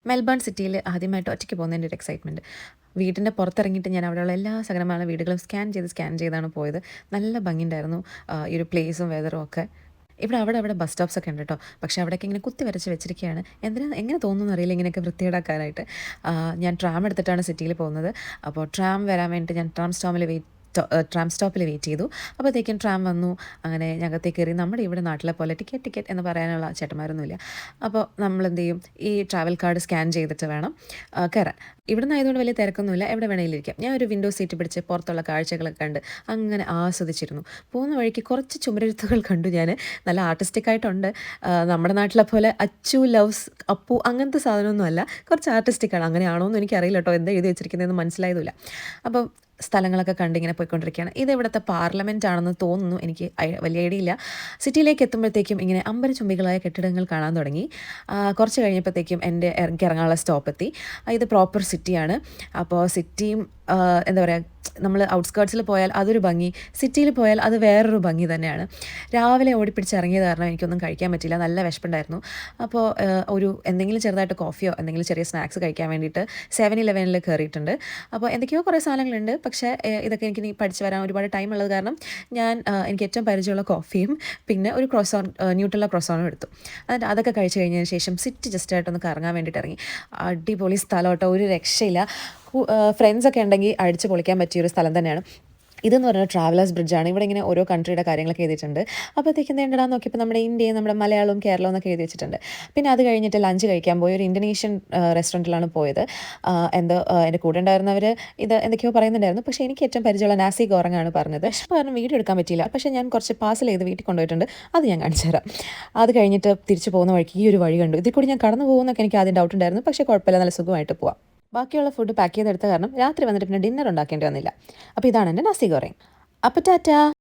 Melbourne സിറ്റിയിൽ ആദ്യമായിട്ട് ഒറ്റയ്ക്ക് പോകുന്നതിൻ്റെ ഒരു എക്സൈറ്റ്മെൻറ്റ്. വീടിൻ്റെ പുറത്തിറങ്ങിയിട്ട് ഞാൻ അവിടെയുള്ള എല്ലാ സകലമായ വീടുകളും സ്കാൻ ചെയ്താണ് പോയത്. നല്ല ഭംഗിയുണ്ടായിരുന്നു ഈ ഒരു പ്ലേസും വെതറും ഒക്കെ. അവിടെ ബസ് സ്റ്റോപ്സ് ഒക്കെ ഉണ്ട് കേട്ടോ. പക്ഷേ അവിടെയൊക്കെ ഇങ്ങനെ കുത്തി വരച്ച് വെച്ചിരിക്കുകയാണ്. എങ്ങനെ തോന്നുന്നു അറിയില്ല ഇങ്ങനെയൊക്കെ വൃത്തികേടാക്കാനായിട്ട്. ഞാൻ ട്രാം എടുത്തിട്ടാണ് സിറ്റിയിൽ പോകുന്നത്. അപ്പോൾ ട്രാം വരാൻ വേണ്ടിയിട്ട് ഞാൻ ട്രാം സ്റ്റോപ്പിൽ വെയിറ്റ് ചെയ്തു. അപ്പോഴത്തേക്കും ട്രാം വന്നു. അങ്ങനെ ഞകത്തേക്ക് കയറി. നമ്മുടെ ഇവിടെ നാട്ടിലെ പോലെ ടിക്കറ്റ് എന്ന് പറയാനുള്ള ചേട്ടന്മാരൊന്നുമില്ല. അപ്പോൾ നമ്മൾ എന്ത് ചെയ്യും, ഈ ട്രാവൽ കാർഡ് സ്കാൻ ചെയ്തിട്ട് വേണം കയറാൻ. ഇവിടുന്ന് ആയതുകൊണ്ട് വലിയ തിരക്കൊന്നുമില്ല, എവിടെ വേണമെങ്കിലും ഇരിക്കാം. ഞാൻ ഒരു വിൻഡോ സീറ്റ് പിടിച്ച് പുറത്തുള്ള കാഴ്ചകളൊക്കെ കണ്ട് അങ്ങനെ ആസ്വദിച്ചിരുന്നു. പോകുന്ന വഴിക്ക് കുറച്ച് ചുമരെഴുത്തുകൾ കണ്ടു ഞാൻ. നല്ല ആർട്ടിസ്റ്റിക് ആയിട്ടുണ്ട്. നമ്മുടെ നാട്ടിലെ പോലെ അച്ചു ലവ്സ് അപ്പു അങ്ങനത്തെ സാധനമൊന്നുമല്ല, കുറച്ച് ആർട്ടിസ്റ്റിക്കാണ്. അങ്ങനെയാണോ എന്ന് എനിക്കറിയില്ല കേട്ടോ, എന്താ എഴുതി വെച്ചിരിക്കുന്നതെന്ന് മനസ്സിലായതുമില്ല. അപ്പം സ്ഥലങ്ങളൊക്കെ കണ്ടിങ്ങനെ പോയിക്കൊണ്ടിരിക്കുകയാണ്. ഇത് ഇവിടുത്തെ പാർലമെൻറ്റ് ആണെന്ന് തോന്നുന്നു, എനിക്ക് വലിയ ഐഡിയ ഇല്ല. സിറ്റിയിലേക്ക് എത്തുമ്പോഴത്തേക്കും ഇങ്ങനെ അമ്പരചുംബികളായ കെട്ടിടങ്ങൾ കാണാൻ തുടങ്ങി. കുറച്ച് കഴിഞ്ഞപ്പോഴത്തേക്കും എനിക്ക് ഇറങ്ങാനുള്ള സ്റ്റോപ്പ് എത്തി. ഇത് പ്രോപ്പർ സിറ്റിയാണ്. അപ്പോൾ സിറ്റിയും എന്താ പറയുക, നമ്മൾ ഔട്ട്സ്കേർട്സിൽ പോയാൽ അതൊരു ഭംഗി, സിറ്റിയിൽ പോയാൽ അത് വേറൊരു ഭംഗി തന്നെയാണ്. രാവിലെ ഓടിപ്പിടിച്ച് ഇറങ്ങിയത് കാരണം എനിക്കൊന്നും കഴിക്കാൻ പറ്റില്ല, നല്ല വിശപ്പുണ്ടായിരുന്നു. അപ്പോൾ എന്തെങ്കിലും ചെറുതായിട്ട് കോഫിയോ എന്തെങ്കിലും ചെറിയ സ്നാക്സ് കഴിക്കാൻ വേണ്ടിയിട്ട് 7-Eleven കയറിയിട്ടുണ്ട്. അപ്പോൾ എന്തൊക്കെയോ കുറേ സാധനങ്ങളുണ്ട്. പക്ഷേ ഇതൊക്കെ എനിക്ക് പഠിച്ച് വരാൻ ഒരുപാട് ടൈം ഉള്ളത് കാരണം എനിക്ക് ഏറ്റവും പരിചയമുള്ള കോഫിയും പിന്നെ ഒരു ന്യൂട്രല്ല ക്രോസോണും എടുത്തു. എന്നിട്ട് അതൊക്കെ കഴിച്ച് കഴിഞ്ഞതിന് ശേഷം സിറ്റി ജസ്റ്റായിട്ടൊന്ന് കറങ്ങാൻ വേണ്ടിയിട്ട് ഇറങ്ങി. അടിപൊളി സ്ഥലം കേട്ടോ, ഒരു രക്ഷയില്ല. ഫ്രണ്ട്സൊക്കെ ഉണ്ടെങ്കിൽ അടിച്ച് പൊളിക്കാൻ പറ്റിയൊരു സ്ഥലം തന്നെയാണ്. ഇതെന്ന് പറഞ്ഞാൽ ട്രാവലേഴ്സ് ബ്രിഡ്ജാണ്. ഇവിടെ ഇങ്ങനെ ഓരോ കൺട്രിയുടെ കാര്യങ്ങളൊക്കെ എഴുതിയിട്ടുണ്ട്. അപ്പോഴത്തേക്കും എന്താണെന്ന് നോക്കിയപ്പോൾ നമ്മുടെ ഇന്ത്യയും നമ്മുടെ മലയാളവും കേരളവും എന്നൊക്കെ എഴുതി വെച്ചിട്ടുണ്ട്. പിന്നെ അത് കഴിഞ്ഞിട്ട് ലഞ്ച് കഴിക്കാൻ പോയി. ഒരു ഇന്തോനേഷ്യൻ റെസ്റ്റോറൻറ്റിലാണ് പോയത്. എൻ്റെ കൂടെ ഉണ്ടായിരുന്നവർ ഇത് എന്തൊക്കെയോ പറയുന്നുണ്ടായിരുന്നു. പക്ഷേ എനിക്ക് ഏറ്റവും പരിചയമുള്ള നാസി ഗോറങ്ങാണ് പറഞ്ഞത്. കാരണം വീഡിയോ എടുക്കാൻ പറ്റിയില്ല. പക്ഷേ ഞാൻ കുറച്ച് പാർസൽ ചെയ്ത് വീട്ടിൽ കൊണ്ടുപോയിട്ടുണ്ട്, അത് ഞാൻ കാണിച്ചു തരാം. അത് കഴിഞ്ഞിട്ട് തിരിച്ചു പോകുന്ന വഴിക്ക് ഈ ഒരു വഴി കണ്ടു. ഇതിൽ കൂടി ഞാൻ കടന്നു പോകുമെന്നൊക്കെ എനിക്ക് ആദ്യം ഡൗട്ട് ഉണ്ടായിരുന്നു. പക്ഷേ കുഴപ്പമില്ല, നല്ല സുഖമായിട്ട് പോവാം. ബാക്കിയുള്ള ഫുഡ് പാക്ക് ചെയ്തെടുത്ത കാരണം രാത്രി വന്നിട്ട് പിന്നെ ഡിന്നർ ഉണ്ടാക്കേണ്ടി വന്നില്ല. അപ്പോൾ ഇതാണ് എൻ്റെ നസി ഗോറങ്. അപ്പോൾ ടാറ്റാ.